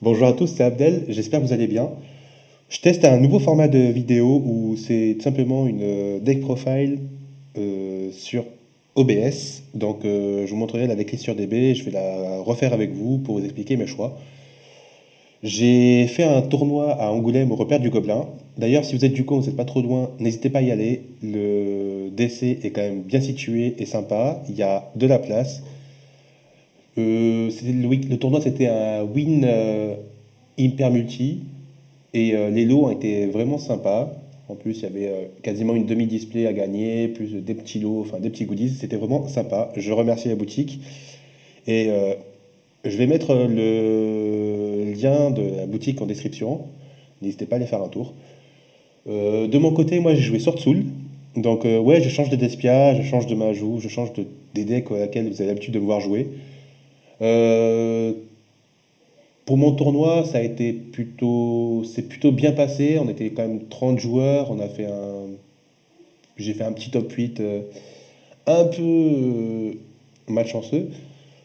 Bonjour à tous, c'est Abdel, j'espère que vous allez bien. Je teste un nouveau format de vidéo où c'est tout simplement une deck profile sur OBS. Je vous montrerai la decklist sur DB, je vais la refaire avec vous pour vous expliquer mes choix. J'ai fait un tournoi à Angoulême au repère du Gobelin. D'ailleurs, si vous êtes du coup, vous n'êtes pas trop loin, n'hésitez pas à y aller. Le DC est quand même bien situé et sympa, il y a de la place. Le tournoi c'était un win Hyper Multi. Les lots ont été vraiment sympas. En plus, il y avait quasiment une demi-display à gagner, plus des petits lots, enfin des petits goodies. C'était vraiment sympa. Je remercie la boutique. Et je vais mettre le lien de la boutique en description. N'hésitez pas à aller faire un tour. De mon côté, moi j'ai joué Sword Soul. Ouais, je change de Despia, je change de Majou, des decks à laquelle vous avez l'habitude de me voir jouer. Euh, Pour mon tournoi, c'est plutôt bien passé. On était quand même 30 joueurs. J'ai fait un petit top 8 un peu malchanceux.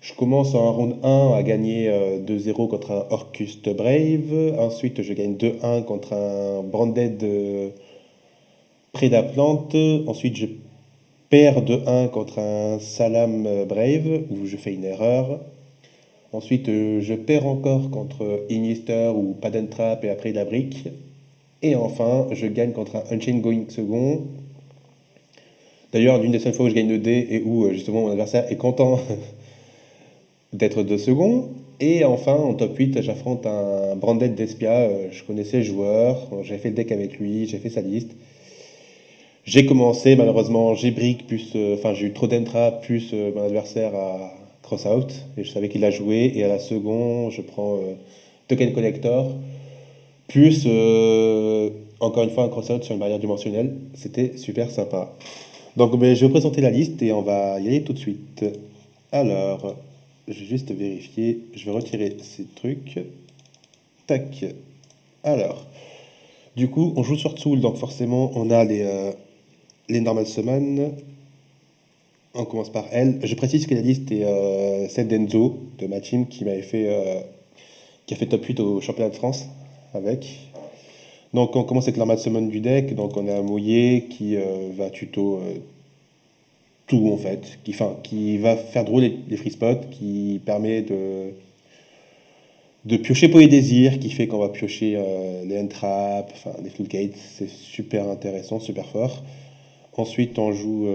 Je commence en round 1 à gagner 2-0 contre un Orcust Brave. Ensuite, je gagne 2-1 contre un Branded Prédaplante. Ensuite, je perds 2-1 contre un Salam Brave où je fais une erreur. Ensuite, je perds encore contre Inister ou Paden Trap et après la brique. Et enfin, je gagne contre un Unchained Going second. D'ailleurs, l'une des seules fois où je gagne le dé et où justement mon adversaire est content d'être de second. Et enfin, en top 8, j'affronte un Branded Despia. Je connaissais le joueur, j'ai fait le deck avec lui, j'ai fait sa liste. J'ai commencé, malheureusement, j'ai brick, enfin j'ai eu trop d'entra, plus mon adversaire à cross out. Et je savais qu'il a joué. Et à la seconde, je prends Token Collector. Plus, encore une fois, un cross-out sur une barrière dimensionnelle. C'était super sympa. Je vais vous présenter la liste et on va y aller tout de suite. Alors, je vais juste vérifier. Je vais retirer ces trucs. Tac. Alors, du coup, on joue sur Tsoul, donc forcément, on a les Normal Summon. On commence par elle. Je précise que la liste est celle d'Enzo, de ma team, qui a fait top 8 au championnat de France avec. Donc on commence avec l'armade summon du deck. Donc on a un Mouillé qui va tuto tout en fait, qui va faire drôle les free spots, qui permet de piocher pour les désirs, qui fait qu'on va piocher les entraps, enfin les floodgates. C'est super intéressant, super fort. Ensuite on joue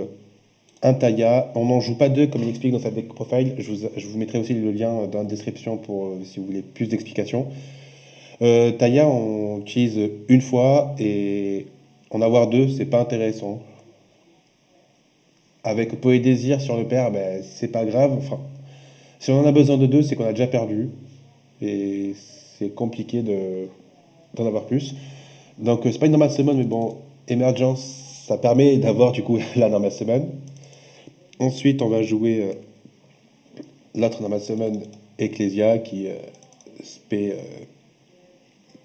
un Taya. On n'en joue pas deux comme il explique dans sa deck profile. Je vous mettrai aussi le lien dans la description pour si vous voulez plus d'explications. Taya, on utilise une fois et en avoir deux, c'est pas intéressant. Avec Poédésir sur le père, ben, c'est pas grave. Enfin, si on en a besoin de deux, c'est qu'on a déjà perdu. Et c'est compliqué d'en avoir plus. C'est pas une normal summon, mais bon, Emergence, ça permet d'avoir du coup la normal summon. Ensuite, on va jouer l'autre normal summon, Ecclesia, qui spé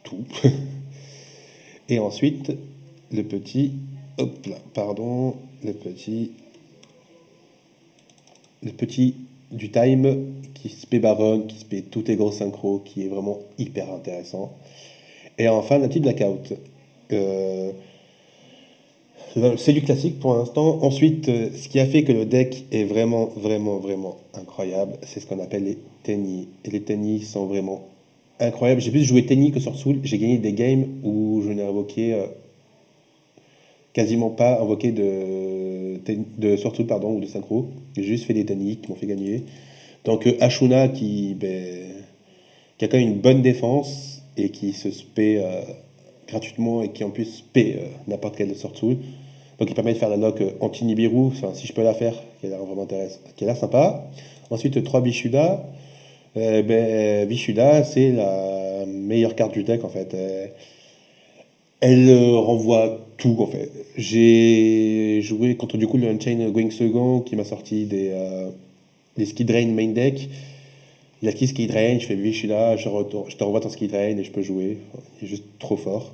tout. Et ensuite, le petit, hop là, pardon, le petit du time qui spé Baron, qui spé tous les gros synchros, qui est vraiment hyper intéressant. Et enfin, le petit blackout. Euh, c'est du classique pour l'instant. Ensuite, ce qui a fait que le deck est vraiment, vraiment, vraiment incroyable, c'est ce qu'on appelle les tennis. Et les tennis sont vraiment incroyables. J'ai plus joué tennis que sur Soul. J'ai gagné des games où je n'ai invoqué quasiment pas invoqué de Sword Soul, pardon, ou de synchro. J'ai juste fait des tennis qui m'ont fait gagner. Ashuna qui a quand même une bonne défense et qui se spé gratuitement et qui en plus spé n'importe quelle sorte soul. Donc il permet de faire la lock anti-Nibiru, enfin, si je peux la faire, qui a l'air vraiment intéressant, qui a l'air sympa. Ensuite 3 Bishuda. Bishuda, c'est la meilleure carte du deck en fait. Elle renvoie tout en fait. J'ai joué contre du coup le Unchained Going Second qui m'a sorti des Skid Drain main deck. Il a qui ski drain, je fais oui, je suis là, je te renvoie ton ski drain et je peux jouer. Il est juste trop fort.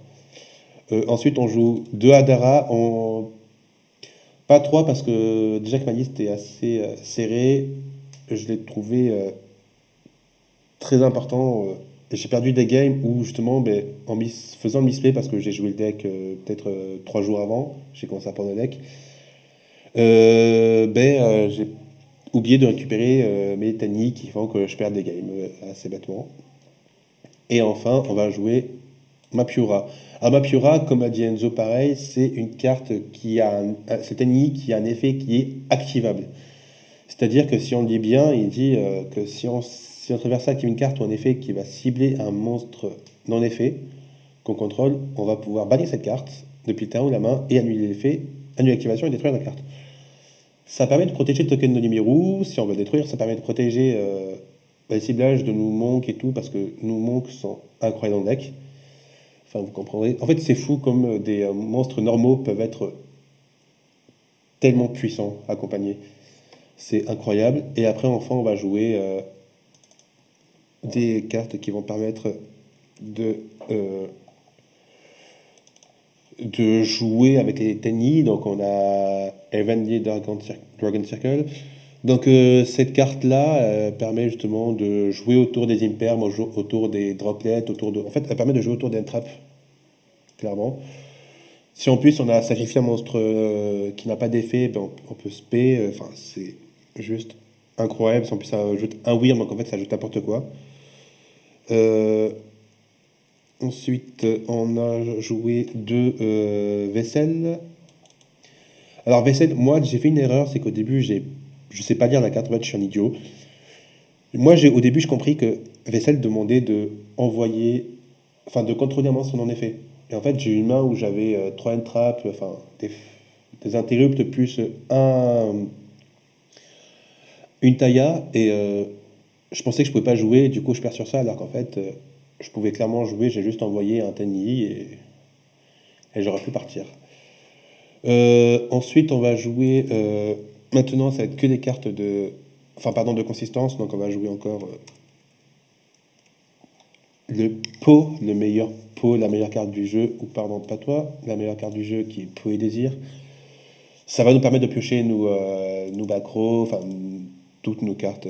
Ensuite, on joue 2 Hadara, pas 3 parce que déjà que ma liste est assez serrée, je l'ai trouvé très important j'ai perdu des games où justement, ben, faisant le misplay, parce que j'ai joué le deck peut-être 3 jours avant, j'ai commencé à prendre le deck, j'ai oublié de récupérer mes Tani qui font que je perds des games assez bêtement. Et enfin, on va jouer Mapiura. Alors Mapiura, comme a dit Enzo, pareil, c'est une carte qui a c'est Tani qui a un effet qui est activable. C'est-à-dire que si on le lit bien, il dit que si notre adversaire active une carte ou un effet qui va cibler un monstre non effet qu'on contrôle, on va pouvoir bannir cette carte depuis le terrain ou la main et annuler l'effet, annuler l'activation et détruire la carte. Ça permet de protéger le token de Nimiru, si on veut le détruire, ça permet de protéger le ciblage de nos monks et tout, parce que nos monks sont incroyables dans le deck. Enfin, vous comprendrez. En fait, c'est fou comme des monstres normaux peuvent être tellement puissants accompagnés. C'est incroyable. Et après, enfin, on va jouer des cartes qui vont permettre de, euh, de jouer avec les Tenyi. Donc on a Evenly Dragon Circle. Donc cette carte-là permet justement de jouer autour des Imperm, autour des Droplets, En fait, elle permet de jouer autour des Entraps, clairement. Si en plus on a sacrifié un monstre qui n'a pas d'effet, ben, on peut spé. Enfin, c'est juste incroyable. En plus, ça ajoute un Wyrm, donc en fait, ça ajoute n'importe quoi. Euh, Ensuite, on a joué deux vaisselles. Alors, vaisselle, moi, j'ai fait une erreur, c'est qu'au début, je sais pas lire la carte, en fait, je suis un idiot. Moi, au début, j'ai compris que vaisselle demandait de envoyer, enfin, de contrôler un monstre non effet. Et en fait, j'ai eu une main où j'avais 3 entraps, enfin, des interrupts plus une tailla, et je pensais que je pouvais pas jouer, et du coup, je perds sur ça, alors qu'en fait, je pouvais clairement jouer, j'ai juste envoyé un Tenyi et j'aurais pu partir. Ensuite, on va jouer. Maintenant, ça va être que des cartes de. Enfin, pardon, de consistance. Donc, on va jouer encore le pot, le meilleur pot, la meilleure carte du jeu. Ou, pardon, pas toi, la meilleure carte du jeu qui est pot et désir. Ça va nous permettre de piocher nos macros, enfin, toutes nos cartes.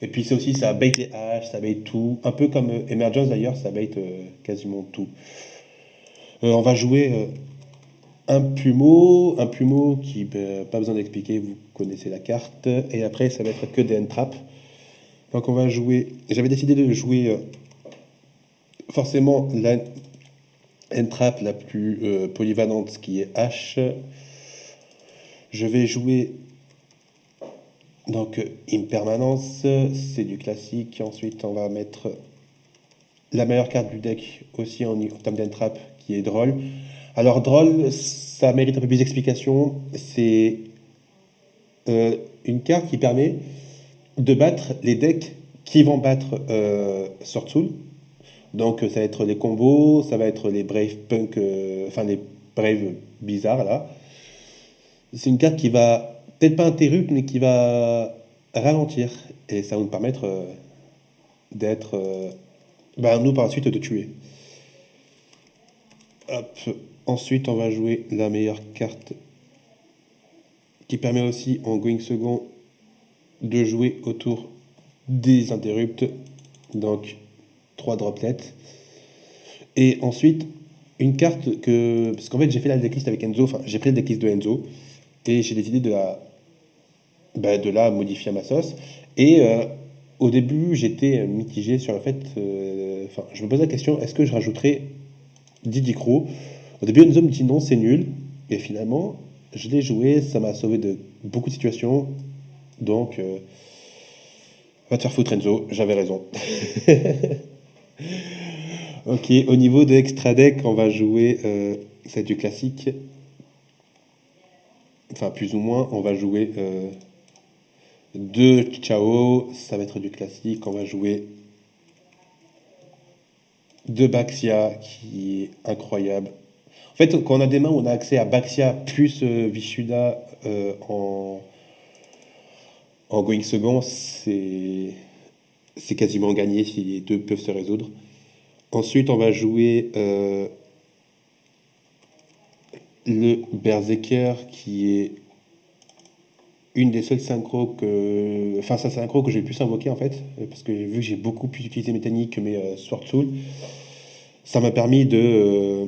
Et puis, c'est aussi, ça bait les haches, ça bait tout. Un peu comme Emergence d'ailleurs, ça bait quasiment tout. On va jouer un plumeau qui, ben, pas besoin d'expliquer, vous connaissez la carte. Et après, ça va être que des entraps. Donc on va jouer. J'avais décidé de jouer forcément la entrap la plus polyvalente qui est H. Je vais jouer donc Impermanence, c'est du classique. Ensuite, on va mettre la meilleure carte du deck aussi en termes d'entrap qui est Droll. Alors Droll, ça mérite un peu plus d'explication. C'est une carte qui permet de battre les decks qui vont battre Sword Soul. Donc ça va être les combos, ça va être les Brave Punk, enfin les Brave bizarres là. C'est une carte qui va peut-être pas interrompre, mais qui va ralentir. Et ça va nous permettre d'être, ben, nous par la suite de tuer. Hop. Ensuite, on va jouer la meilleure carte qui permet aussi en going second de jouer autour des interrupts. Donc 3 droplets. Et ensuite, une carte que. Parce qu'en fait, j'ai fait la decklist avec Enzo, enfin, j'ai pris la decklist de Enzo, et j'ai décidé de la modifier à ma sauce. Et au début, j'étais mitigé sur le fait. Enfin, je me posais la question est-ce que je rajouterais Didi Crow. Au début, Enzo me dit non, c'est nul. Et finalement, je l'ai joué, ça m'a sauvé de beaucoup de situations. Donc, va te faire foutre, Enzo, j'avais raison. Ok, au niveau de extra deck, on va jouer. C'est du classique. Enfin, plus ou moins, on va jouer deux Chao, ça va être du classique. On va jouer deux Baxia, qui est incroyable. En fait, quand on a des mains où on a accès à Baxia plus Vishuda en going second, c'est quasiment gagné si les deux peuvent se résoudre. Ensuite, on va jouer le Berserker, qui est une des seules synchros que. Enfin, sa synchro que j'ai pu invoquer en fait, parce que vu que j'ai beaucoup pu utiliser mes techniques que mes Sword Soul, ça m'a permis de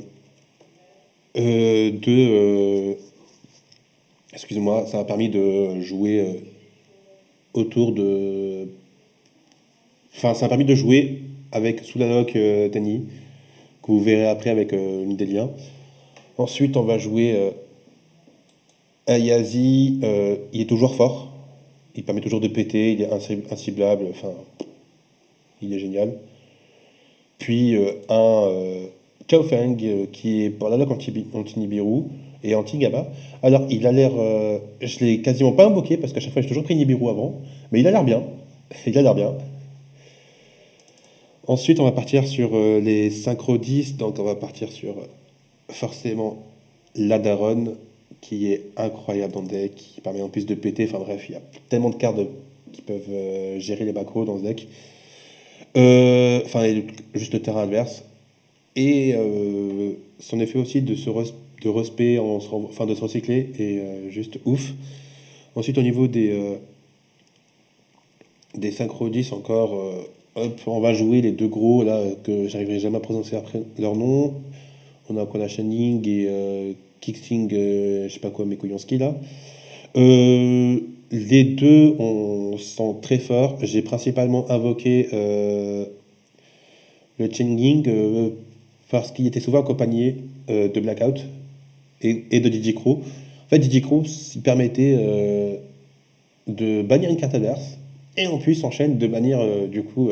excusez-moi, ça m'a permis de jouer autour de. Enfin, ça m'a permis de jouer avec sous la lock Tenny, que vous verrez après avec Nidelia. Ensuite, on va jouer Ayazi, il est toujours fort, il permet toujours de péter, il est inciblable, enfin, il est génial. Puis un Chao Feng qui est pour la lock anti-Nibiru et anti-Gaba. Alors, il a l'air. Je l'ai quasiment pas invoqué parce qu'à chaque fois j'ai toujours pris Nibiru avant, mais il a l'air bien. Il a l'air bien. Ensuite, on va partir sur les synchro 10, donc on va partir sur forcément la Daronne qui est incroyable dans le deck, qui permet en plus de péter. Enfin bref, il y a tellement de cartes qui peuvent gérer les macros dans ce deck. Enfin, juste le terrain adverse. Et son effet aussi de respect, enfin de se recycler est juste ouf. Ensuite, au niveau des synchro 10 encore, hop, on va jouer les deux gros là que j'arriverai jamais à prononcer après leur nom. On a Kona Shining et Kicksing, je sais pas quoi, Mekoyonski là. Les deux sont très forts. J'ai principalement invoqué le Changing parce qu'il était souvent accompagné de Blackout et de DJ Crow. En fait, DJ Crow, il permettait de bannir une carte adverse et en plus enchaîne de bannir du coup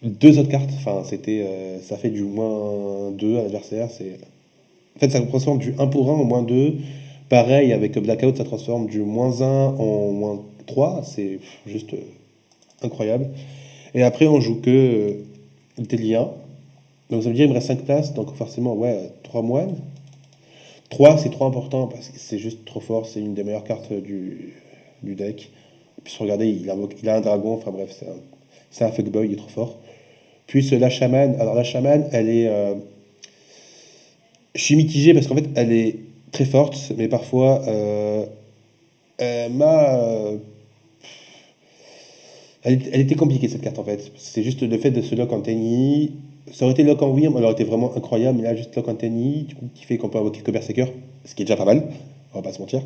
deux autres cartes. Enfin, ça fait du moins 2 à l'adversaire. En fait, ça transforme du un pour un en moins 2. Pareil, avec Blackout, ça transforme du moins un en moins 3. C'est juste incroyable. Et après, on joue que des liens. Donc ça veut dire qu'il me reste 5 places. Donc forcément, ouais, 3 moines. 3 c'est trop important parce que c'est juste trop fort. C'est une des meilleures cartes du deck. Et puis regardez, il a un dragon. Enfin bref, c'est un fuckboy, il est trop fort. Puis la chamane. Alors la chamane, elle est. Je suis mitigé parce qu'en fait, elle est très forte, mais parfois, elle m'a. Elle était compliquée cette carte en fait. C'est juste le fait de se lock en Tenny. Ça aurait été lock en Wyrm, elle aurait été vraiment incroyable, mais là, juste lock en Tenny, du coup, qui fait qu'on peut invoquer que Berserker, ce qui est déjà pas mal, on va pas se mentir.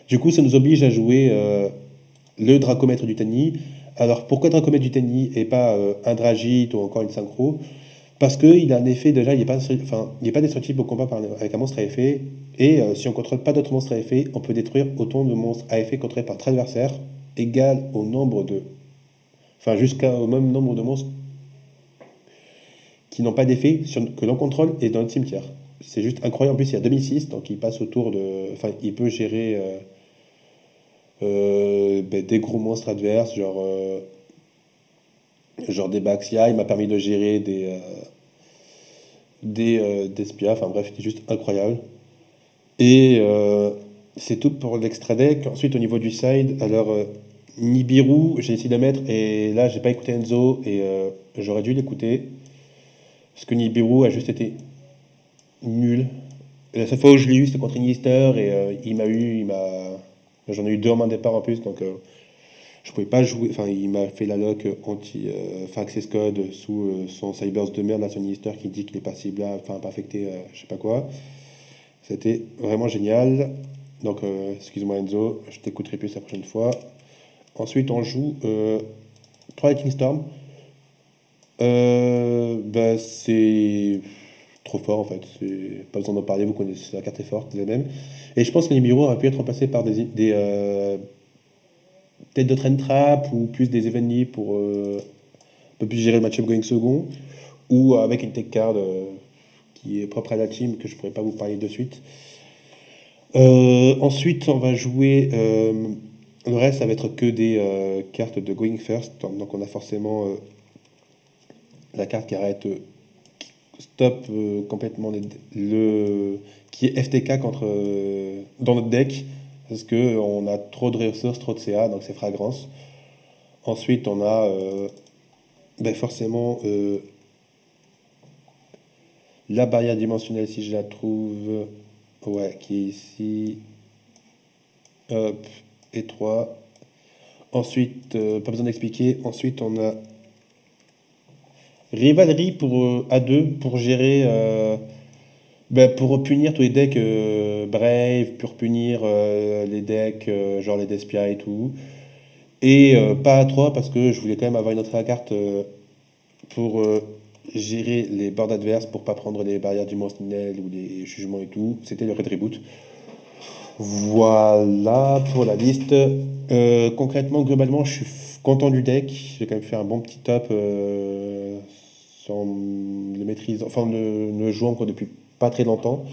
Du coup, ça nous oblige à jouer le Dracomètre du Tenny. Alors, pourquoi Dracomètre du Tenny et pas un Dragite ou encore une Synchro? Parce qu'il a un effet, déjà, il n'est pas destructible au combat avec un monstre à effet. Et si on ne contrôle pas d'autres monstres à effet, on peut détruire autant de monstres à effet contrôlés par notre adversaire, égal au nombre de. Enfin, jusqu'au même nombre de monstres qui n'ont pas d'effet que l'on contrôle et dans le cimetière. C'est juste incroyable. En plus, il y a 2006, donc il passe autour de. Enfin, il peut gérer ben, des gros monstres adverses, genre des Baxia. Il m'a permis de gérer des Spia. Enfin, bref, c'est juste incroyable. Et c'est tout pour l'extra deck. Ensuite, au niveau du side, alors Nibiru, j'ai essayé de le mettre et là, j'ai pas écouté Enzo et j'aurais dû l'écouter parce que Nibiru a juste été nul. La seule fois où je l'ai eu, c'était contre Inister et il m'a eu, il m'a, j'en ai eu deux en main de départ en plus, donc je pouvais pas jouer. Enfin, il m'a fait la lock anti, enfin access code sous son Cyberse de merde, là, son Inister qui dit qu'il est pas ciblable, enfin pas affecté, je sais pas quoi. C'était vraiment génial. Donc, excuse-moi Enzo, je t'écouterai plus la prochaine fois. Ensuite, on joue 3 Lightning Storm. Bah, c'est trop fort en fait. C'est pas besoin d'en parler, vous connaissez la carte est forte, les mêmes. Et je pense que les Nibiru auraient pu être remplacés par peut-être de Train Trap ou plus des Evenly pour un peu plus gérer le match-up going second. Ou avec une tech card qui est propre à la team que je pourrais pas vous parler de suite. Ensuite, on va jouer. Le reste, ça va être que des cartes de Going First. Donc, on a forcément la carte qui arrête, qui stop complètement qui est FTK dans notre deck. Parce que on a trop de ressources, trop de CA, donc c'est Fragrance. Ensuite, on a ben forcément la barrière dimensionnelle, si je la trouve. Ouais, qui est ici. Hop, et 3. Ensuite, pas besoin d'expliquer. Ensuite, on a Rivalerie pour, à 2 pour gérer, pour punir tous les decks Brave, pour punir les decks genre les Despia et tout. Et pas à 3 parce que je voulais quand même avoir une autre carte pour gérer les boards adverses pour pas prendre les barrières dimensionnelles ou les jugements et tout. C'était le Red Reboot. Voilà pour la liste. Concrètement, globalement, je suis content du deck. J'ai quand même fait un bon petit top sans le maîtrise, enfin le jouant quoi, depuis pas très longtemps.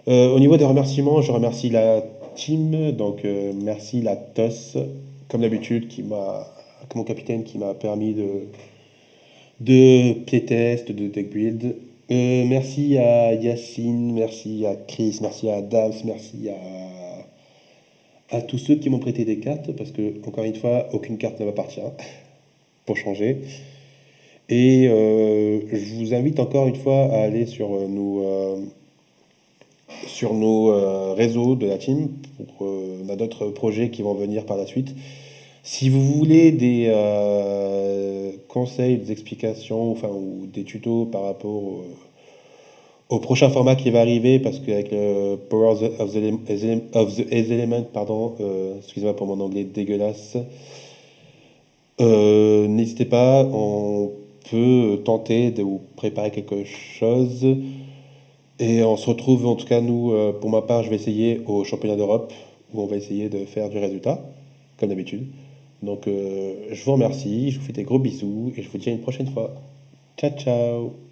Au niveau des remerciements, je remercie la team, donc merci la TOS, comme d'habitude, comme mon capitaine qui m'a permis de playtest, de deck build. Merci à Yacine, merci à Chris, merci à Dams, merci à tous ceux qui m'ont prêté des cartes, parce que, encore une fois, aucune carte ne m'appartient, pour changer. Et je vous invite encore une fois à aller sur nos réseaux de la team. On a d'autres projets qui vont venir par la suite. Si vous voulez des conseils, des explications, enfin, ou des tutos par rapport au prochain format qui va arriver, parce qu'avec le Power of the Element, pardon, excusez-moi pour mon anglais dégueulasse, n'hésitez pas, on peut tenter de vous préparer quelque chose. Et on se retrouve, en tout cas, nous, pour ma part, je vais essayer au championnat d'Europe, où on va essayer de faire du résultat, comme d'habitude. Donc, je vous remercie, je vous fais des gros bisous, et je vous dis à une prochaine fois. Ciao, ciao!